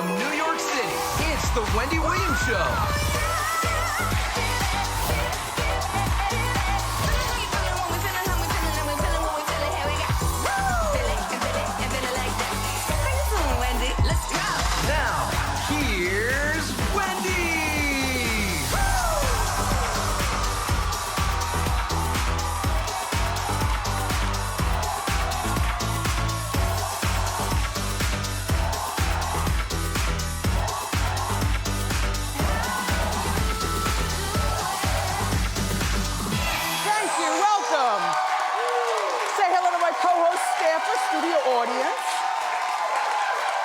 from New York City, it's the Wendy Williams Show. Now, here's Wendy! Thank you, welcome. Say hello to my co-host, staffer, studio audience,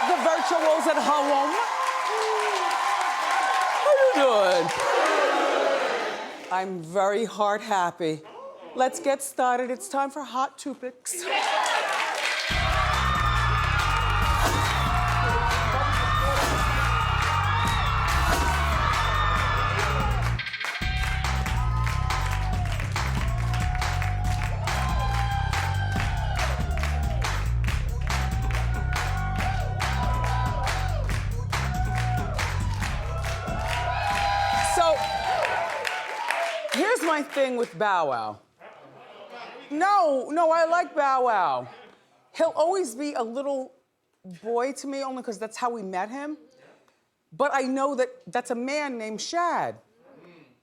the virtuals at home. How you doing? I'm very heart happy. Let's get started. It's time for Hot Topics. So, here's my thing with Bow Wow. No, I like Bow Wow. He'll always be a little boy to me, only because that's how we met him. But I know that that's a man named Shad.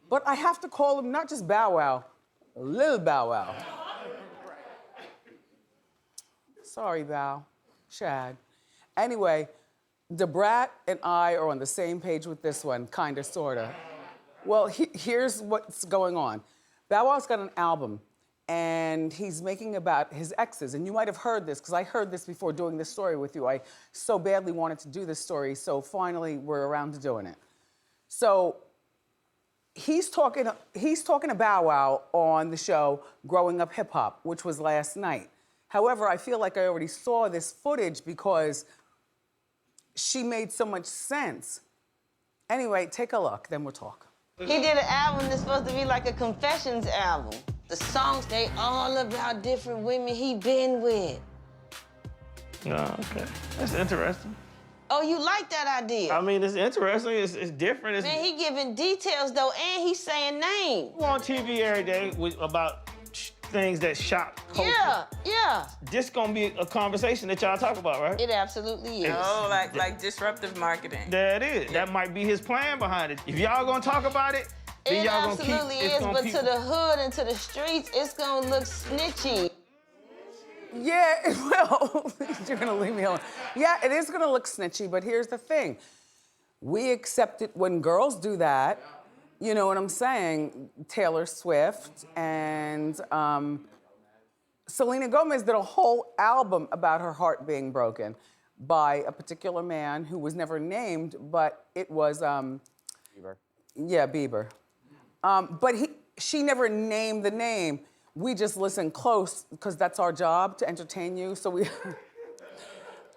But I have to call him not just Bow Wow, Lil Bow Wow. Sorry, Bow. Shad. Anyway, the Brat and I are on the same page with this one, kinda, sorta. Well, here's what's going on. Bow Wow's got an album, and he's making about his exes. And you might have heard this, because I heard this before doing this story with you. I so badly wanted to do this story, so finally we're around to doing it. So he's talking to Bow Wow on the show Growing Up Hip Hop, which was last night. However, I feel like I already saw this footage because she made so much sense. Anyway, take a look, then we'll talk. He did an album that's supposed to be like a confessions album. The songs, they all about different women he been with. Oh, okay. That's interesting. Oh, you like that idea? I mean, it's interesting. It's different. Man, he giving details, though, and he's saying names. We're on TV every day about things that shock culture. Yeah. This gonna be a conversation that y'all talk about, right? It absolutely is. Oh, like disruptive marketing. That is. That might be his plan behind it. If y'all gonna talk about it, then It y'all gonna absolutely keep. is, but to the hood and to the streets, it's gonna look snitchy. Yeah, it will. You're gonna leave me alone. Yeah, it is gonna look snitchy, but here's the thing. We accept it when girls do that. You know what I'm saying? Taylor Swift and Selena Gomez did a whole album about her heart being broken by a particular man who was never named, but it was Bieber. Yeah, Bieber. But she never named the name. We just listen close because that's our job, to entertain you. So we,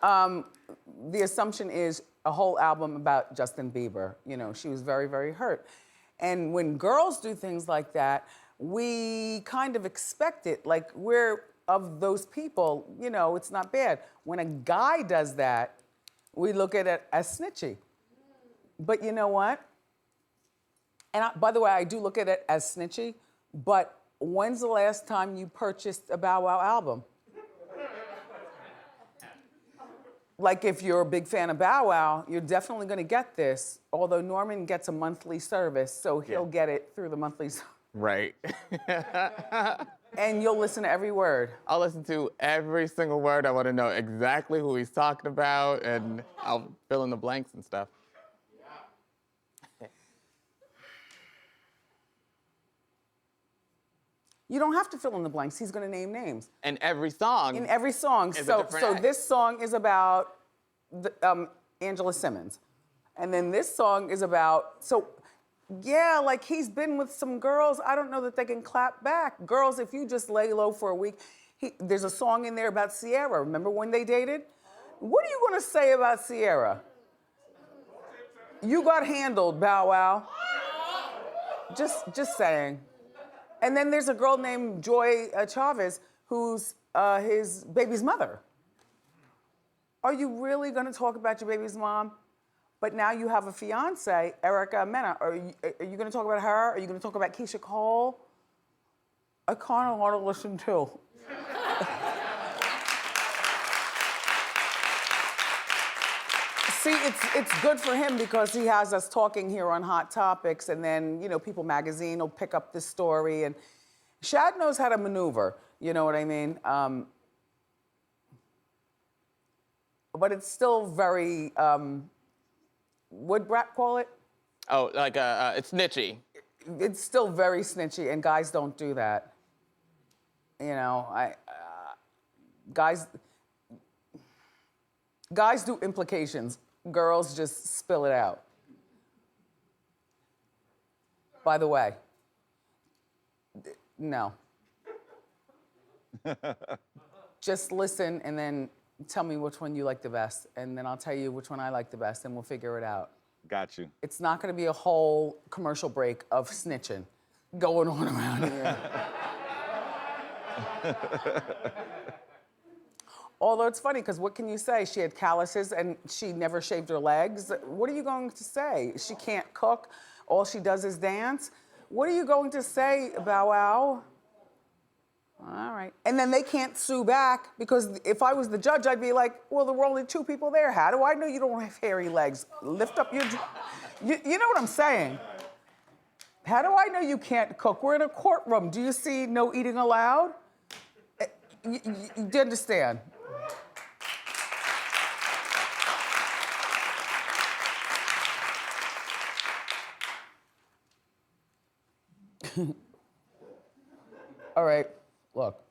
the assumption is a whole album about Justin Bieber. You know, she was very, very hurt. And when girls do things like that, we kind of expect it. Like, we're of those people, you know, it's not bad. When a guy does that, we look at it as snitchy. But you know what? And by the way, I do look at it as snitchy, but when's the last time you purchased a Bow Wow album? Like, if you're a big fan of Bow Wow, you're definitely gonna get this, although Norman gets a monthly service, so he'll get it through the monthly service. Right. And you'll listen to every word. I'll listen to every single word. I want to know exactly who he's talking about, and I'll fill in the blanks and stuff. You don't have to fill in the blanks. He's gonna name names. And every song. In every song. is a So different act. this song is about Angela Simmons. And then this song is about, yeah, like, he's been with some girls. I don't know that they can clap back. Girls, if you just lay low for a week, there's a song in there about Sierra. Remember when they dated? What are you gonna say about Sierra? You got handled, Bow Wow. Just saying. And then there's a girl named Joy Chavez who's his baby's mother. Are you really gonna talk about your baby's mom? But now you have a fiance, Erica Mena. Are you going to talk about her? Are you going to talk about Keisha Cole? I kind of want to listen too. See, it's good for him because he has us talking here on Hot Topics, and then, you know, People Magazine will pick up this story, and Shad knows how to maneuver, you know what I mean? But it's still very, what'd Brat call it? Oh, like it's snitchy. It's still very snitchy, and guys don't do that. You know, guys do implications. Girls just spill it out. By the way, no. Just listen and then tell me which one you like the best, and then I'll tell you which one I like the best, and we'll figure it out. Got you. It's not gonna be a whole commercial break of snitching going on around here. Although it's funny, because what can you say? She had calluses and she never shaved her legs. What are you going to say? She can't cook, all she does is dance? What are you going to say, Bow Wow? All right. And then they can't sue back, because if I was the judge, I'd be like, well, there were only 2 people there. How do I know you don't have hairy legs? Lift up your... You know what I'm saying? How do I know you can't cook? We're in a courtroom. Do you see no eating allowed? You understand? All right, look.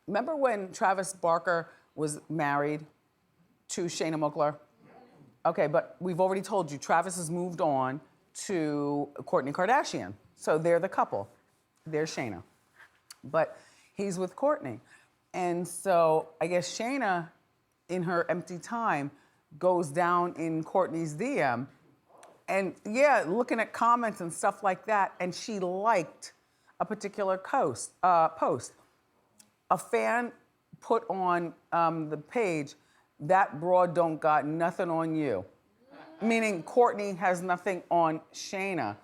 Remember when Travis Barker was married to Shayna Mouklar? Okay, but we've already told you Travis has moved on to Kourtney Kardashian. So they're the couple. They're Shayna. But he's with Kourtney. And so I guess Shayna, in her empty time, goes down in Kourtney's DM and, yeah, looking at comments and stuff like that, and she liked a particular post. A fan put on the page, "That broad don't got nothing on you," meaning Kourtney has nothing on Shayna.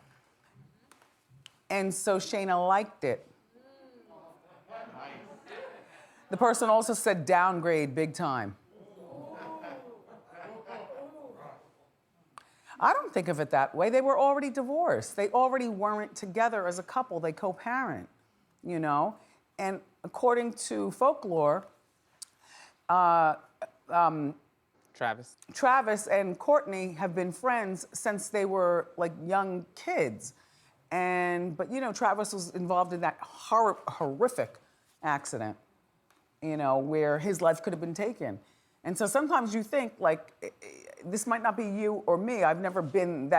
And so Shayna liked it. The person also said downgrade big time. I don't think of it that way. They were already divorced. They already weren't together as a couple. They co-parent, you know? And according to folklore, Travis and Kourtney have been friends since they were like young kids. But you know, Travis was involved in that horrific accident, you know, where his life could have been taken. And so sometimes you think like, this might not be you or me. I've never been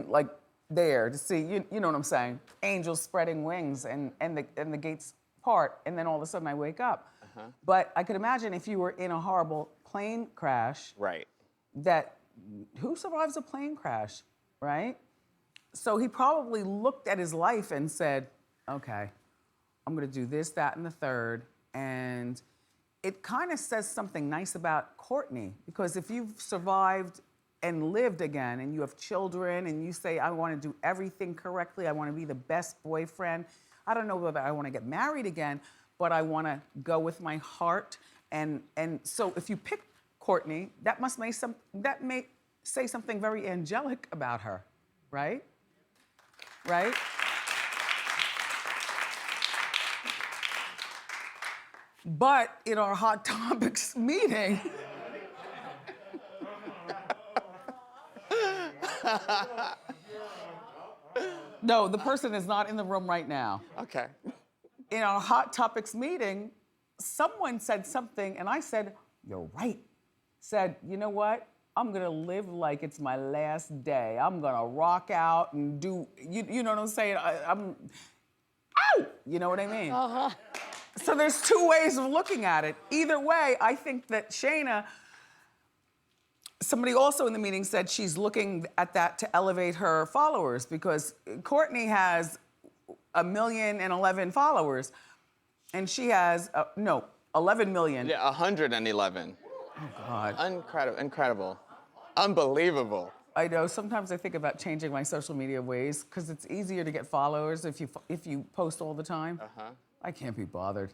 like there to see, you know what I'm saying? Angels spreading wings and the gates part, and then all of a sudden I wake up. Uh-huh. But I could imagine if you were in a horrible plane crash. Right. Who survives a plane crash, right? So he probably looked at his life and said, okay, I'm gonna do this, that, and the third. And it kind of says something nice about Kourtney, because if you've survived and lived again and you have children and you say, I wanna do everything correctly, I wanna be the best boyfriend, I don't know whether I wanna get married again, but I wanna go with my heart. And so if you pick Kourtney, that may say something very angelic about her, right? Right? But in our Hot Topics meeting, no, the person is not in the room right now. Okay. In our Hot Topics meeting, someone said something, and I said, you're right. Said, you know what? I'm gonna live like it's my last day. I'm gonna rock out and do, you know what I'm saying? Ow! You know what I mean? Uh-huh. So there's 2 ways of looking at it. Either way, I think that Shayna, somebody also in the meeting said she's looking at that to elevate her followers, because Kourtney has 1,011,000 followers, and she has, 11 million. Yeah, 111. God. Incredible. Unbelievable. I know, sometimes I think about changing my social media ways because it's easier to get followers if you post all the time. I can't be bothered.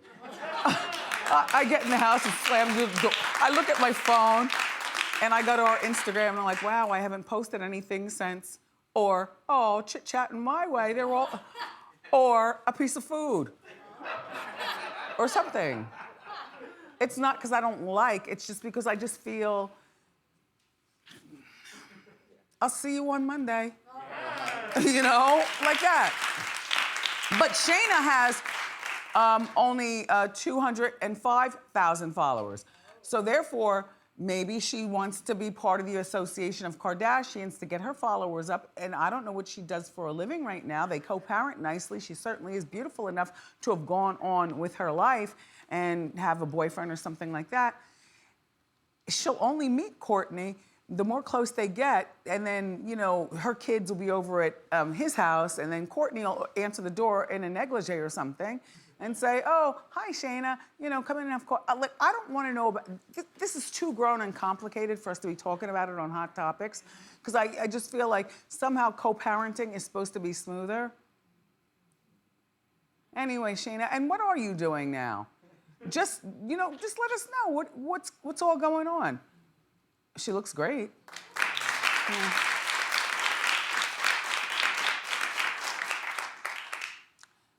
I get in the house and slam the door. I look at my phone and I go to our Instagram and I'm like, wow, I haven't posted anything since, or, oh, chit-chatting my way, they're all, or a piece of food, or something. It's not because I don't like, it's just because I just feel, I'll see you on Monday. You know, like that. But Shayna has only 205,000 followers. So therefore, maybe she wants to be part of the Association of Kardashians to get her followers up. And I don't know what she does for a living right now. They co-parent nicely. She certainly is beautiful enough to have gone on with her life and have a boyfriend or something like that. She'll only meet Kourtney the more close they get, and then, you know, her kids will be over at his house, and then Kourtney will answer the door in a negligee or something and say, oh, hi, Shayna, you know, come in and have coffee. Like, I don't want to know about, this is too grown and complicated for us to be talking about it on Hot Topics, because I just feel like somehow co-parenting is supposed to be smoother. Anyway, Shayna, and what are you doing now? Just, you know, just let us know what's all going on. She looks great. Yeah.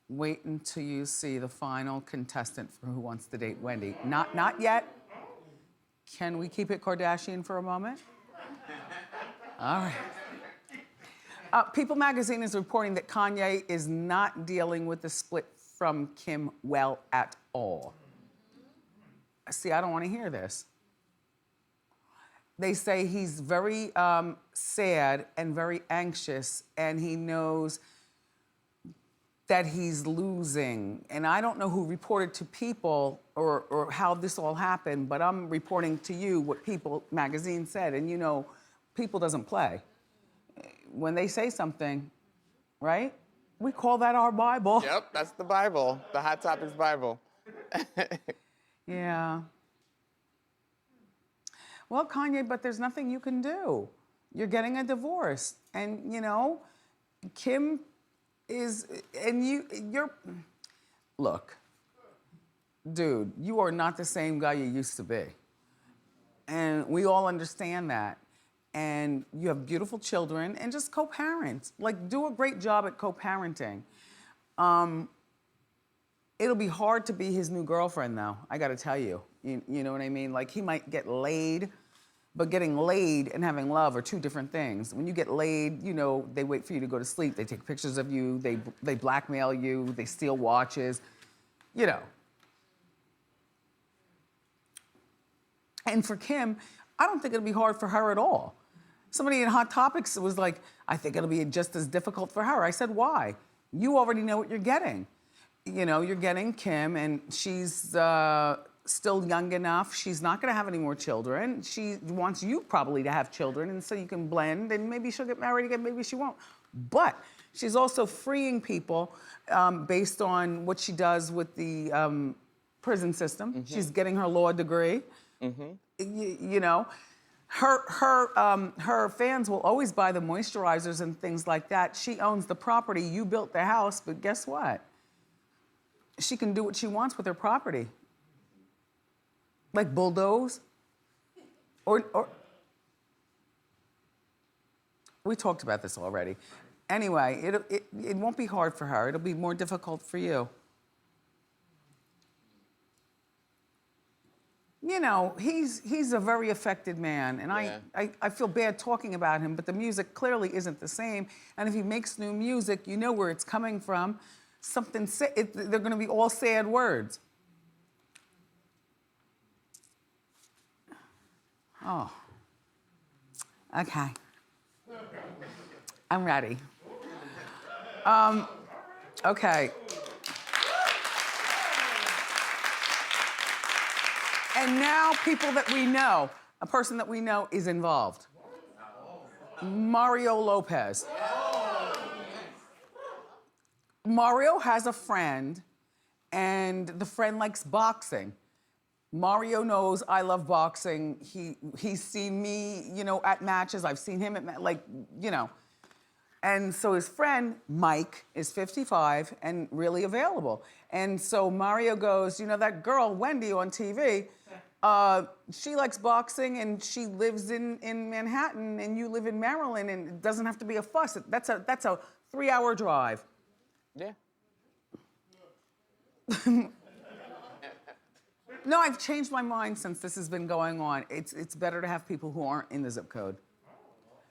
Wait until you see the final contestant for Who Wants to Date Wendy. Not yet. Can we keep it Kardashian for a moment? All right. People magazine is reporting that Kanye is not dealing with the split from Kim well at all. See, I don't want to hear this. They say he's very sad and very anxious, and he knows that he's losing. And I don't know who reported to People or how this all happened, but I'm reporting to you what People magazine said. And you know, People doesn't play. When they say something, right? We call that our Bible. Yep, that's the Bible, the Hot Topics Bible. Yeah. Well, Kanye, but there's nothing you can do. You're getting a divorce. And, you know, Kim is, and you're, look, dude, you are not the same guy you used to be. And we all understand that. And you have beautiful children, and just co-parent. Like, do a great job at co-parenting. It'll be hard to be his new girlfriend, though, I gotta tell you. You know what I mean? Like, he might get laid, but getting laid and having love are two different things. When you get laid, you know, they wait for you to go to sleep. They take pictures of you. They blackmail you. They steal watches, you know. And for Kim, I don't think it'll be hard for her at all. Somebody in Hot Topics was like, I think it'll be just as difficult for her. I said, why? You already know what you're getting. You know, you're getting Kim, and she's still young enough. She's not gonna have any more children. She wants you probably to have children, and so you can blend, and maybe she'll get married again, maybe she won't. But she's also freeing people based on what she does with the prison system. Mm-hmm. She's getting her law degree. Mm-hmm. You know, her fans will always buy the moisturizers and things like that. She owns the property. You built the house, but guess what? She can do what she wants with her property. Like bulldoze. Or we talked about this already. Anyway, it won't be hard for her. It'll be more difficult for you. You know, he's a very affected man, and yeah. I feel bad talking about him, but the music clearly isn't the same. And if he makes new music, you know where it's coming from. Something, they're gonna be all sad words. Oh, okay. I'm ready. Okay. And now people that we know, a person that we know is involved. Mario Lopez. Mario has a friend, and the friend likes boxing. Mario knows I love boxing. He's seen me, you know, at matches. I've seen him at, like, you know. And so his friend, Mike, is 55 and really available. And so Mario goes, you know, that girl, Wendy, on TV, she likes boxing and she lives in Manhattan and you live in Maryland and it doesn't have to be a fuss. That's a 3-hour drive. Yeah. No, I've changed my mind since this has been going on. It's better to have people who aren't in the zip code.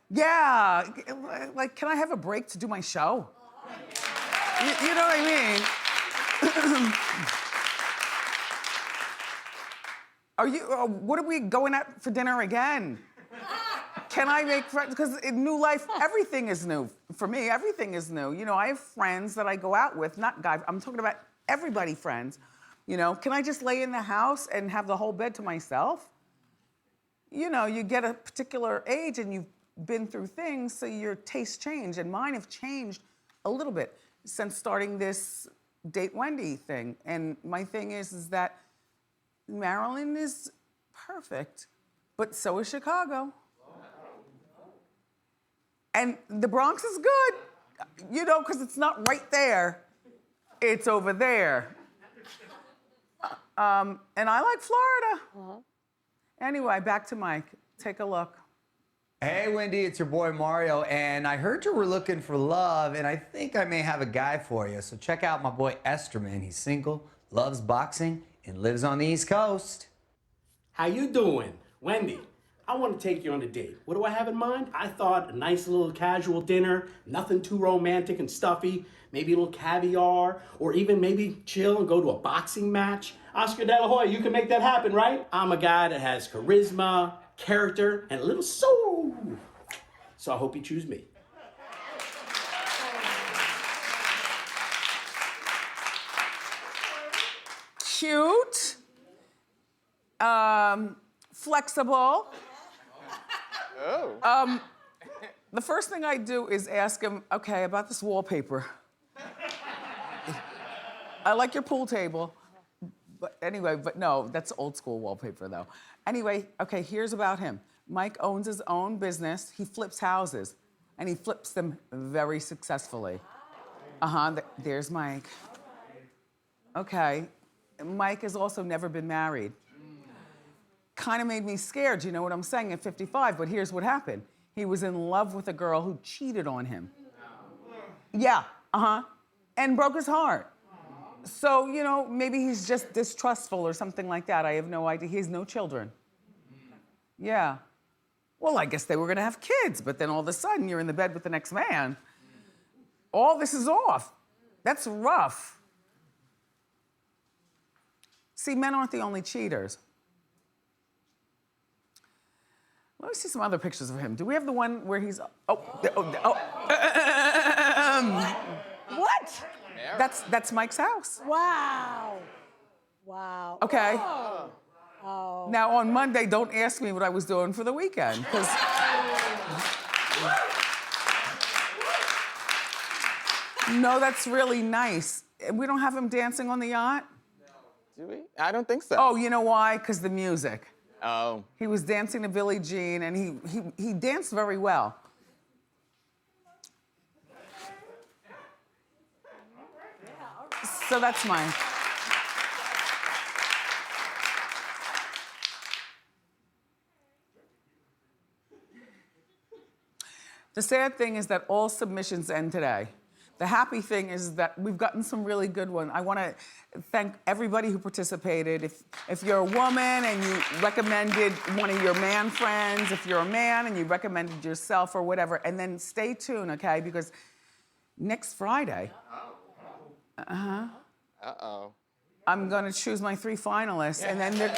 Yeah, like, can I have a break to do my show? You know what I mean? Are you, what are we going out for dinner again? Can I make friends? Because in new life, everything is new. For me, everything is new. You know, I have friends that I go out with, not guys, I'm talking about everybody friends. You know, can I just lay in the house and have the whole bed to myself? You know, you get a particular age and you've been through things, so your tastes change, and mine have changed a little bit since starting this Date Wendy thing. And my thing is that Maryland is perfect, but so is Chicago. And the Bronx is good, you know, because it's not right there, it's over there. And I like Florida. Anyway, back to Mike. Take a look. Hey, Wendy, it's your boy Mario, and I heard you were looking for love, and I think I may have a guy for you. So check out my boy Esterman. He's single, loves boxing, and lives on the East Coast. How you doing? Wendy, I want to take you on a date. What do I have in mind? I thought a nice little casual dinner, nothing too romantic and stuffy, maybe a little caviar, or even maybe chill and go to a boxing match. Oscar De La Hoya, you can make that happen, right? I'm a guy that has charisma, character, and a little soul. So I hope you choose me. Cute. Flexible. Oh. The first thing I do is ask him, okay, about this wallpaper. I like your pool table. But anyway, but no, that's old school wallpaper though. Anyway, okay, here's about him. Mike owns his own business. He flips houses, and he flips them very successfully. There's Mike. Okay, Mike has also never been married. Kind of made me scared, you know what I'm saying, at 55, but here's what happened. He was in love with a girl who cheated on him. Yeah, and broke his heart. So, you know, maybe he's just distrustful or something like that. I have no idea. He has no children. Yeah. Well, I guess they were gonna have kids, but then all of a sudden you're in the bed with the next man. All this is off. That's rough. See, men aren't the only cheaters. Let me see some other pictures of him. Do we have the one where he's, What? That's Mike's house. Wow. Wow. Okay. Oh. Now on Monday, don't ask me what I was doing for the weekend, because no, that's really nice. We don't have him dancing on the yacht? Do we? I don't think so. Oh, you know why? Because the music. Oh. He was dancing to Billie Jean, and he danced very well. So that's mine. The sad thing is that all submissions end today. The happy thing is that we've gotten some really good ones. I want to thank everybody who participated. If you're a woman and you recommended one of your man friends, if you're a man and you recommended yourself or whatever, and then stay tuned, okay? Because next Friday, I'm gonna choose my 3 finalists, and then they're...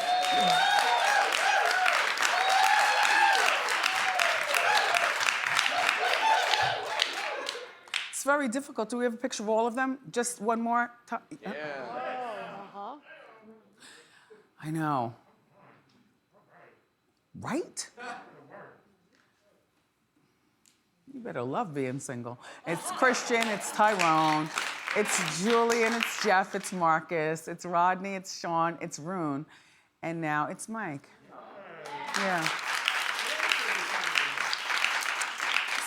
It's very difficult. Do we have a picture of all of them? Just one more? Yeah. I know. Right? You better love being single. It's Christian, it's Tyrone, it's Julian, it's Jeff, it's Marcus, it's Rodney, it's Sean, it's Rune. And now it's Mike. Yeah.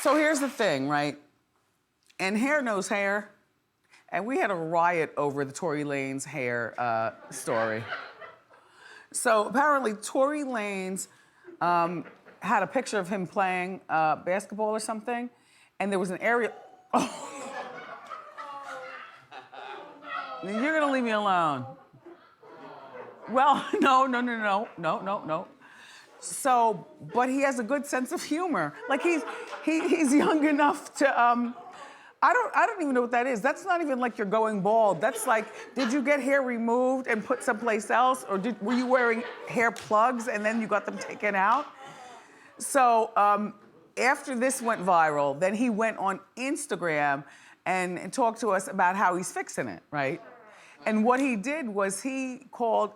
So here's the thing, right? And hair knows hair. And we had a riot over the Tory Lanez hair story. So apparently Tory Lanez had a picture of him playing basketball or something, and there was an area. Oh. You're gonna leave me alone. Well, no. So, but he has a good sense of humor. Like he's young enough to. I don't even know what that is. That's not even like you're going bald. That's like, did you get hair removed and put someplace else? Or were you wearing hair plugs and then you got them taken out? So after this went viral, then he went on Instagram and talked to us about how he's fixing it, right? And what he did was he called,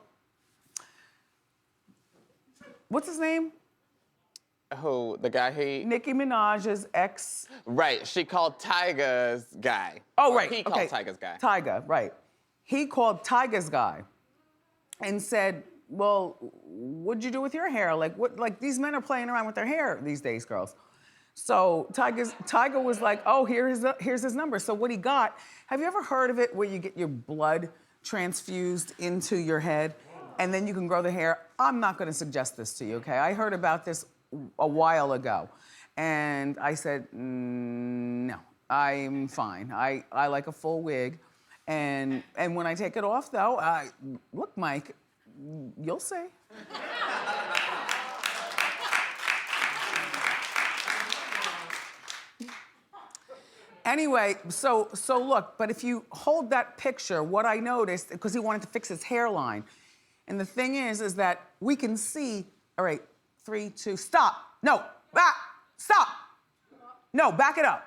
what's his name? Who? The guy he... Nicki Minaj's ex... Right, she called Tyga's guy. Oh, right, He called Tyga's guy. Tyga, right. He called Tyga's guy and said, well, what'd you do with your hair? Like these men are playing around with their hair these days, girls. So Tyga was like, oh, here's his number. So what he got, have you ever heard of it where you get your blood transfused into your head and then you can grow the hair? I'm not gonna suggest this to you, okay? I heard about this a while ago. And I said, no, I'm fine. I like a full wig. And when I take it off though, look, Mike, you'll see. Anyway, so look, but if you hold that picture, what I noticed, because he wanted to fix his hairline, and the thing is that we can see, all right, 3, 2, stop. No, stop. No, back it up.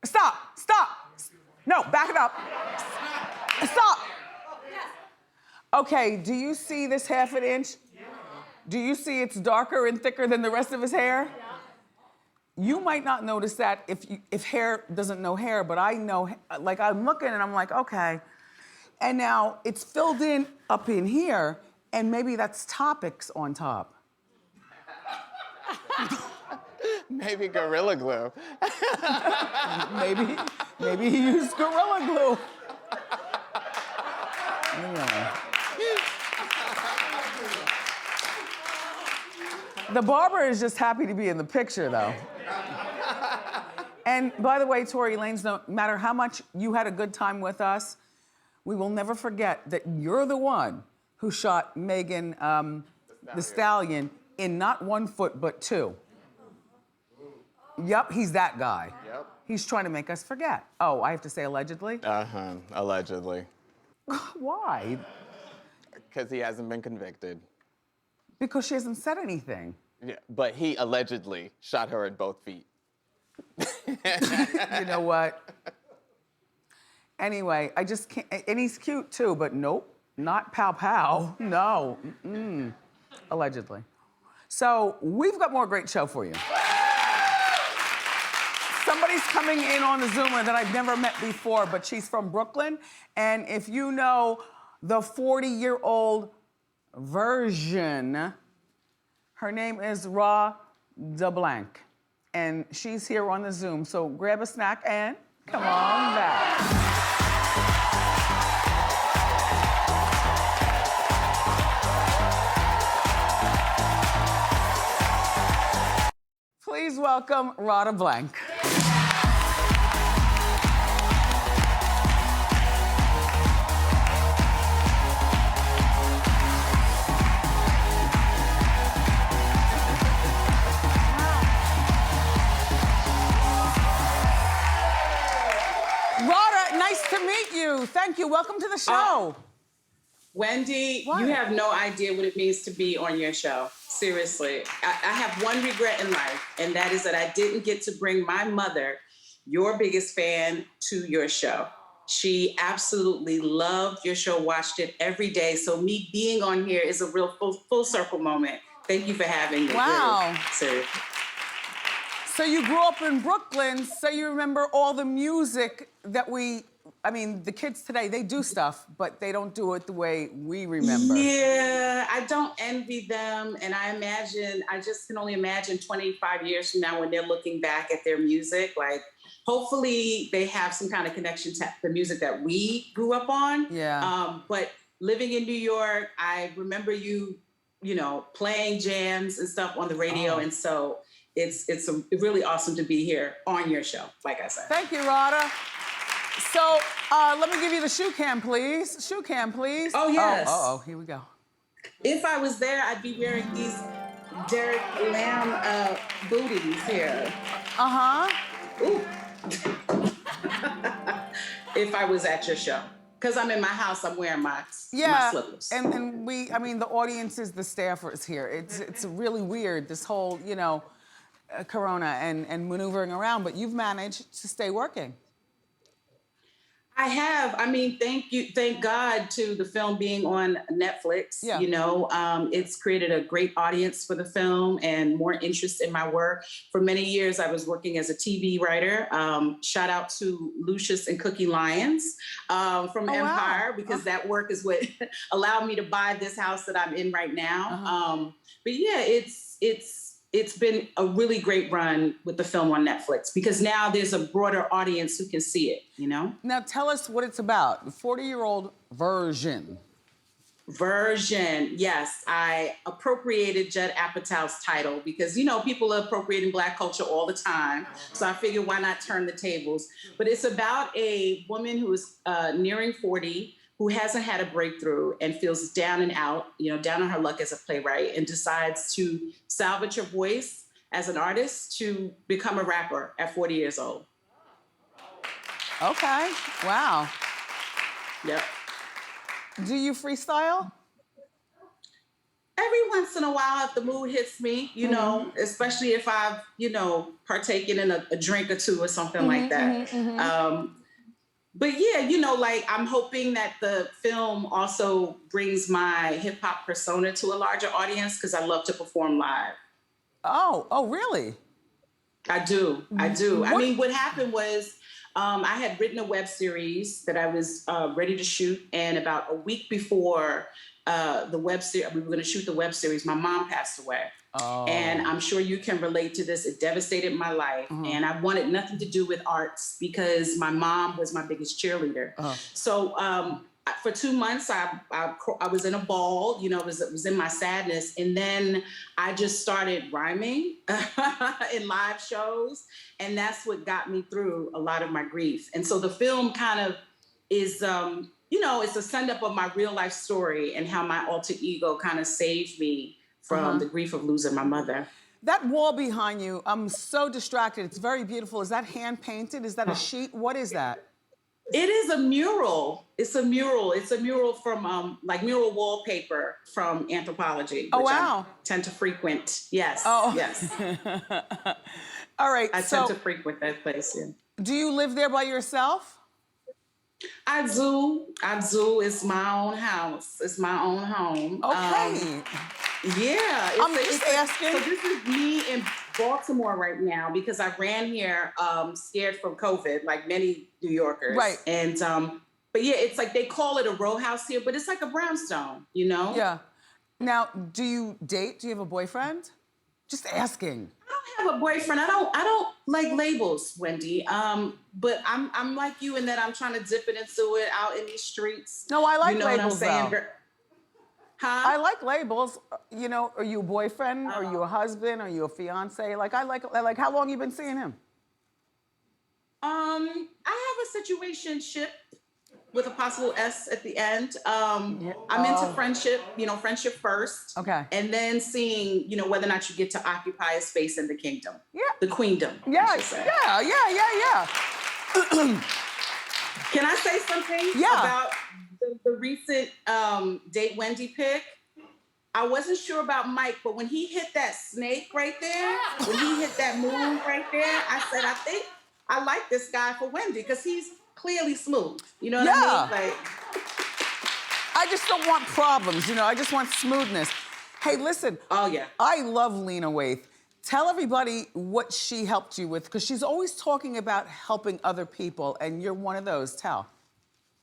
Stop. No, back it up. Stop. Okay, do you see this ½ an inch? Do you see it's darker and thicker than the rest of his hair? You might not notice that if hair doesn't know hair, but I know, like I'm looking and I'm like, okay. And now it's filled in up in here, and maybe that's topics on top. Maybe Gorilla Glue. maybe he used Gorilla Glue. Anyway. The barber is just happy to be in the picture, though. And by the way, Tory Lanez, no matter how much you had a good time with us, we will never forget that you're the one who shot Megan the Stallion in not 1 foot, but 2. Yep, he's that guy. Yep. He's trying to make us forget. Oh, I have to say allegedly? Allegedly. Why? Because he hasn't been convicted. Because she hasn't said anything. Yeah, but he allegedly shot her in both feet. You know what? Anyway, I just can't, and he's cute too, but nope, not pow pow, no, allegedly. So we've got more great show for you. Somebody's coming in on the Zoomer that I've never met before, but she's from Brooklyn, and if you know the 40-year-old version, her name is Radha Blank. And she's here on the Zoom. So grab a snack and come on back. Please welcome Radha Blank. Thank you. Welcome to the show. Wendy, What? you have no idea what it means to be on your show. Seriously. I have one regret in life, and that is that I didn't get to bring my mother, your biggest fan, to your show. She absolutely loved your show, watched it every day. So me being on here is a real full circle moment. Thank you for having me. Wow. Really, seriously. So you grew up in Brooklyn, so you remember all the music that we I mean, the kids today, they do stuff, but they don't do it the way we remember. Yeah, I don't envy them. And I just can only imagine 25 years from now when they're looking back at their music, like, hopefully they have some kind of connection to the music that we grew up on. Yeah. But living in New York, I remember you know, playing jams and stuff on the radio. And so it's really awesome to be here on your show, like I said. Thank you, Radha. So let me give you the shoe cam, please. Shoe cam, please. Oh, yes. Oh, here we go. If I was there, I'd be wearing these Derek Lamb booties here. Ooh. If I was at your show. Because I'm in my house, I'm wearing my slippers. And I mean, the audience is the staffers here. It's really weird, this whole, you know, corona and maneuvering around, but you've managed to stay working. I have. I mean, thank God to the film being on Netflix. Yeah. You know, it's created a great audience for the film and more interest in my work. For many years, I was working as a TV writer. Shout out to Lucius and Cookie Lyons from Empire, because that work is what allowed me to buy this house that I'm in right now. But yeah, it's been a really great run with the film on Netflix, because now there's a broader audience who can see it, you know? Now tell us what it's about, the 40-year-old version. Yes. I appropriated Judd Apatow's title because, you know, people are appropriating Black culture all the time. So I figured, why not turn the tables? But it's about a woman who is nearing 40, who hasn't had a breakthrough and feels down and out, you know, down on her luck as a playwright, and decides to salvage her voice as an artist to become a rapper at 40 years old. Okay, wow. Yep. Do you freestyle? Every once in a while, if the mood hits me, you know, especially if I've, you know, partaken in a drink or two or something like that. But yeah, you know, like, I'm hoping that the film also brings my hip hop persona to a larger audience, because I love to perform live. Oh, really? I do. I mean, what happened was I had written a web series that I was ready to shoot, and about a week before we were going to shoot the web series, my mom passed away. And I'm sure you can relate to this. It devastated my life. And I wanted nothing to do with arts, because my mom was my biggest cheerleader. So for 2 months, I was in a ball, you know, it was in my sadness. And then I just started rhyming in live shows. And that's what got me through a lot of my grief. And so the film kind of is, you know, it's a send up of my real life story and how my alter ego kind of saved me from the grief of losing my mother. That wall behind you, I'm so distracted. It's very beautiful. Is that hand painted? Is that a sheet? What is that? It is a mural. It's a mural. It's a mural from like mural wallpaper from Anthropology, which I tend to frequent. Yes. Yes. All right. I tend to frequent that place. Yeah. Do you live there by yourself? I do. It's my own house. It's my own home. Okay. Yeah. I'm just asking. So this is me in Baltimore right now, because I ran here scared from COVID, like many New Yorkers. Right. And, but yeah, it's like they call it a row house here, but it's like a brownstone, you know? Yeah. Now, do you date? Do you have a boyfriend? Just asking. I don't have a boyfriend. I don't like labels, Wendy. But I'm like you in that I'm trying to dip it into it out in these streets. No, I like you know labels, what I'm saying? though. I like labels. You know, are you a boyfriend? Are you a husband? Are you a fiance? Like, I like how long you been seeing him? I have a situationship with a possible S at the end. I'm into friendship, you know, friendship first. Okay. And then seeing, you know, whether or not you get to occupy a space in the kingdom. Yeah. The queendom. Yeah, yeah. Can I say something about the recent Date Wendy pick? I wasn't sure about Mike, but when he hit that snake right there, when he hit that moon right there, I said, I think I like this guy for Wendy, because he's clearly smooth. You know what I mean? Like, I just don't want problems, you know? I just want smoothness. Hey, listen. Oh, yeah. I love Lena Waithe. Tell everybody what she helped you with, because she's always talking about helping other people, and you're one of those. Tell.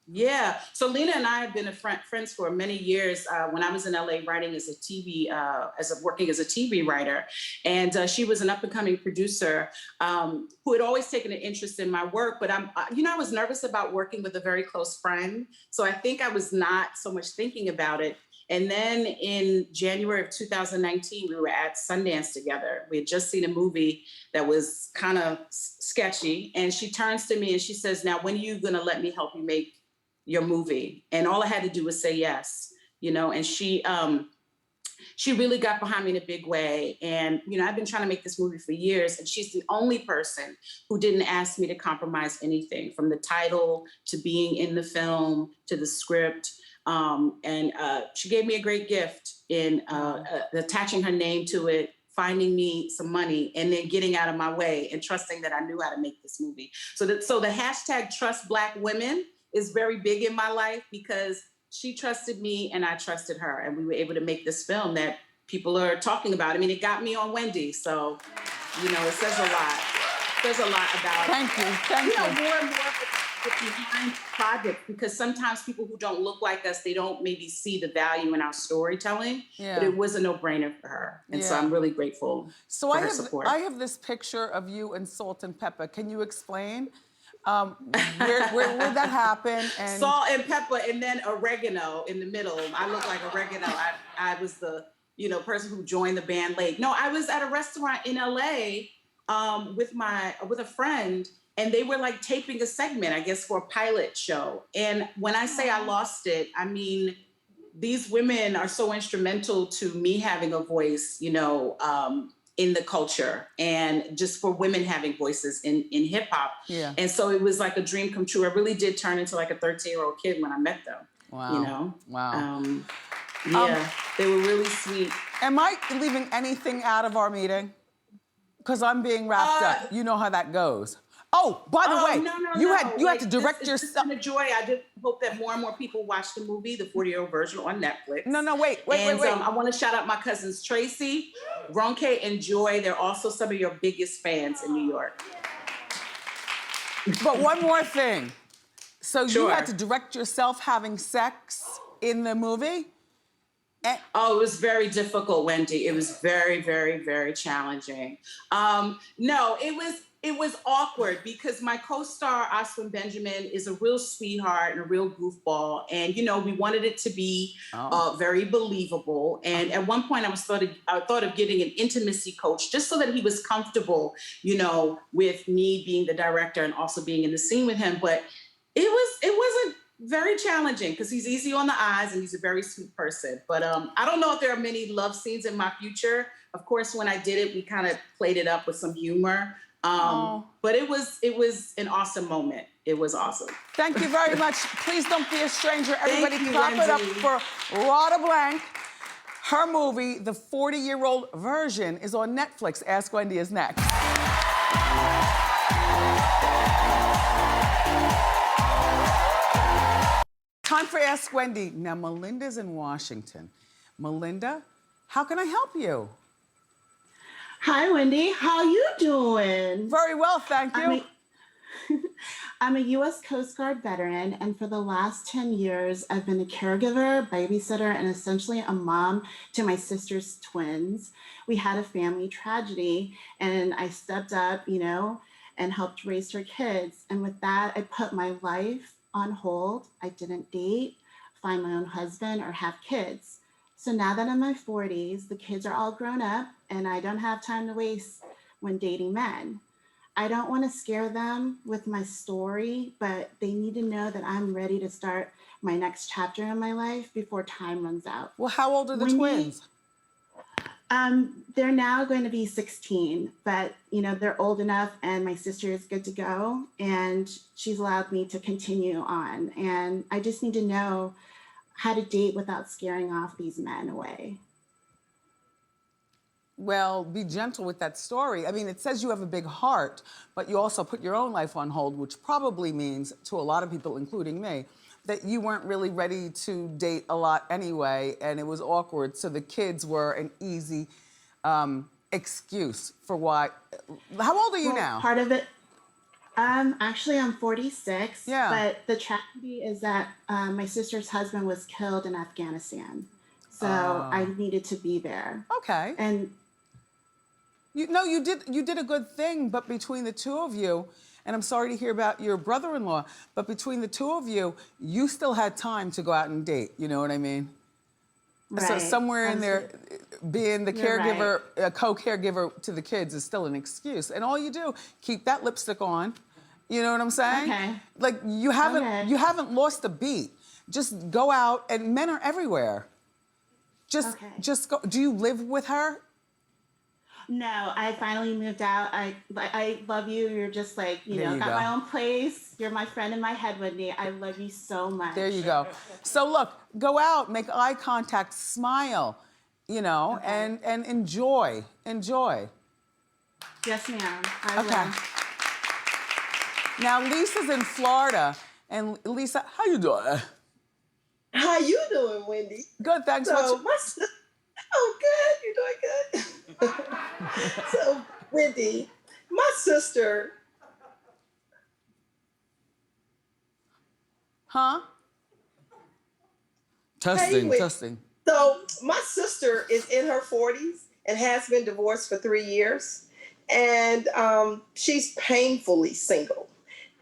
Yeah. So Lena and I have been friends for many years. When I was in LA writing as a working as a TV writer, and she was an up and coming producer who had always taken an interest in my work. But I was nervous about working with a very close friend, so I think I was not so much thinking about it. And then in January of 2019, we were at Sundance together. We had just seen a movie that was kind of sketchy, and she turns to me and she says, "Now, when are you going to let me help you make your movie?" And all I had to do was say yes, and she really got behind me in a big way. And, I've been trying to make this movie for years, and she's the only person who didn't ask me to compromise anything, from the title to being in the film to the script. And she gave me a great gift in attaching her name to it, finding me some money, and then getting out of my way and trusting that I knew how to make this movie. So the hashtag Trust Black Women is very big in my life, because she trusted me and I trusted her, and we were able to make this film that people are talking about. I mean, it got me on Wendy, so it says a lot. It says a lot about. Thank you. More and more behind projects, because sometimes people who don't look like us, they don't maybe see the value in our storytelling. Yeah. But it was a no-brainer for her, and so I'm really grateful for her support. I have this picture of you and Salt and Pepper. Can you explain where that happen? And Salt and pepper, and then oregano in the middle. I look like oregano. I was the person who joined the band late. No, I was at a restaurant in LA with a friend, and they were like taping a segment, I guess, for a pilot show. And when I say I lost it, I mean, these women are so instrumental to me having a voice, in the culture, and just for women having voices in hip hop. Yeah. And so it was like a dream come true. I really did turn into like a 13-year-old kid when I met them. Wow. Wow. They were really sweet. Am I leaving anything out of our meeting? Because I'm being wrapped up. You know how that goes. Oh, by the way, you had to direct yourself. It's been a joy. I just hope that more and more people watch the movie, the 40-year-old version, on Netflix. Wait. I want to shout out my cousins Tracy, Ronke, and Joy. They're also some of your biggest fans in New York. But one more thing. So you had to direct yourself having sex in the movie? It was very difficult, Wendy. It was very, very, very challenging. No, it was awkward, because my co-star, Oswin Benjamin, is a real sweetheart and a real goofball. And, we wanted it to be very believable. And at one point I thought of getting an intimacy coach, just so that he was comfortable, with me being the director and also being in the scene with him. But it wasn't very challenging, because he's easy on the eyes and he's a very sweet person. But I don't know if there are many love scenes in my future. Of course, when I did it, we kind of played it up with some humor. But it was an awesome moment. It was awesome. Thank you very much. Please don't be a stranger. Everybody clap it up for Radha Blank. Her movie, the 40-year-old version, is on Netflix. Ask Wendy is next. Time for Ask Wendy. Now, Melinda's in Washington. Melinda, how can I help you? Hi, Wendy. How you doing? Very well, thank you. I'm a U.S. Coast Guard veteran, and for the last 10 years, I've been a caregiver, babysitter, and essentially a mom to my sister's twins. We had a family tragedy, and I stepped up, and helped raise her kids. And with that, I put my life on hold. I didn't date, find my own husband, or have kids. So now that I'm in my 40s, the kids are all grown up, and I don't have time to waste when dating men. I don't want to scare them with my story, but they need to know that I'm ready to start my next chapter in my life before time runs out. Well, how old are the twins? They're now going to be 16, but they're old enough, and my sister is good to go, and she's allowed me to continue on. And I just need to know how to date without scaring off these men away. Well, be gentle with that story. I mean, it says you have a big heart, but you also put your own life on hold, which probably means, to a lot of people, including me, that you weren't really ready to date a lot anyway, and it was awkward. So the kids were an easy excuse for why. How old are you now? Part of it, Actually, I'm 46. Yeah. But the tragedy is that my sister's husband was killed in Afghanistan. So I needed to be there. Okay. And you did a good thing, but between the two of you, and I'm sorry to hear about your brother-in-law, but between the two of you, you still had time to go out and date, you know what I mean? right. So somewhere in there, being the You're caregiver, a co-caregiver to the kids is still an excuse. And all you do, keep that lipstick on, you know what I'm saying? Okay. Like you haven't lost a beat. Just go out, and men are everywhere. Just go. Do you live with her? No, I finally moved out. I love you. You're just like, There you got go. my own place. You're my friend in my head, Wendy. I love you so much. There you go. So look, go out, make eye contact, smile, and enjoy. Enjoy. Yes, ma'am. I Okay. will. Now Lisa's in Florida, and Lisa, how you doing? How you doing, Wendy? Good, thanks. So oh, good. You're doing good. So, Wendy, my sister. Huh? Testing, testing. So, my sister is in her 40s and has been divorced for 3 years. And she's painfully single.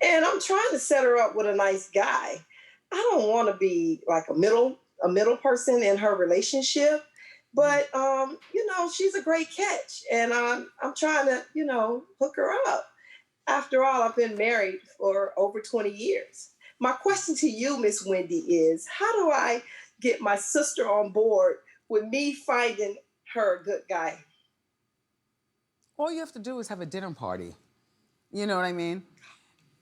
And I'm trying to set her up with a nice guy. I don't want to be like a middle person in her relationship. But, she's a great catch. And I'm trying to, hook her up. After all, I've been married for over 20 years. My question to you, Miss Wendy, is how do I get my sister on board with me finding her a good guy? All you have to do is have a dinner party. You know what I mean?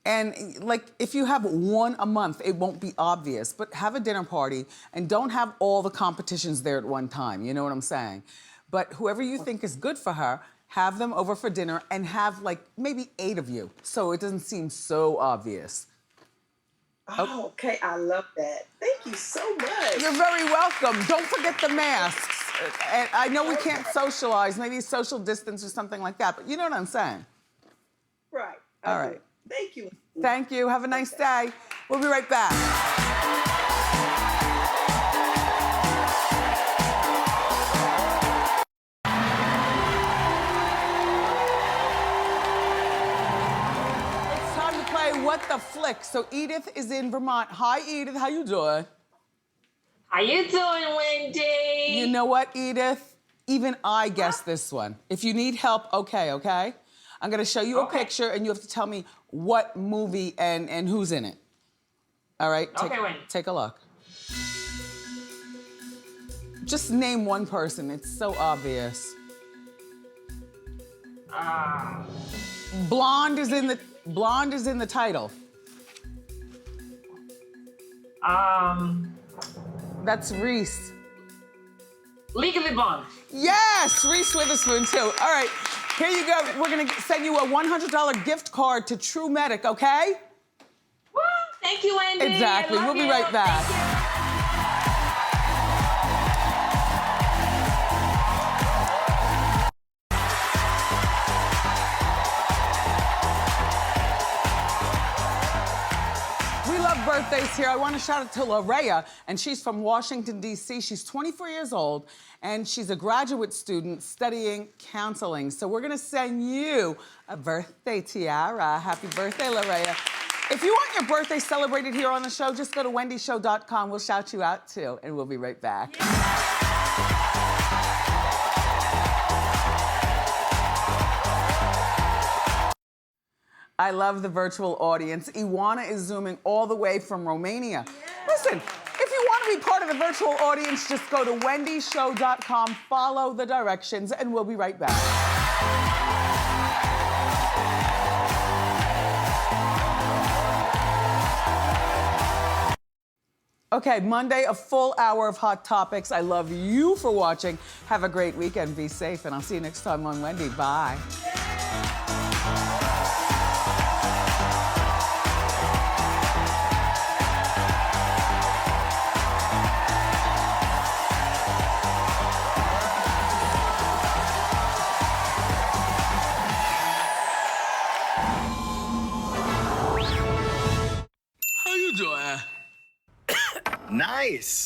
And like, if you have one a month, it won't be obvious, but have a dinner party and don't have all the competitions there at one time. You know what I'm saying? But whoever you think is good for her, have them over for dinner and have like maybe 8 of you. So it doesn't seem so obvious. Oh, okay. I love that. Thank you so much. You're very welcome. Don't forget the masks. And I know we can't socialize, maybe social distance or something like that, but you know what I'm saying? Right. All right. Thank you. Thank you. Have a nice day. We'll be right back. It's time to play What the Flick. So Edith is in Vermont. Hi, Edith. How you doing? How you doing, Wendy? You know what, Edith? Even I guessed this one. If you need help, okay? I'm gonna show you a picture and you have to tell me what movie and who's in it. All right? Take a look. Just name one person. It's so obvious. Blonde is in the title. That's Reese. Legally Blonde. Yes, Reese Witherspoon too. All right, here you go. We're gonna send you a $100 gift card to True Medic, okay? Woo! Thank you, Wendy. Exactly. We'll be right back. Birthdays here. I want to shout out to Larea, and she's from Washington, D.C. She's 24 years old, and she's a graduate student studying counseling. So we're going to send you a birthday tiara. Happy birthday, Larea. If you want your birthday celebrated here on the show, just go to wendyshow.com. We'll shout you out, too, and we'll be right back. I love the virtual audience. Iwana is zooming all the way from Romania. Listen, if you want to be part of the virtual audience, just go to wendyshow.com, follow the directions, and we'll be right back. Okay, Monday, a full hour of Hot Topics. I love you for watching. Have a great weekend. Be safe, and I'll see you next time on Wendy. Bye. this.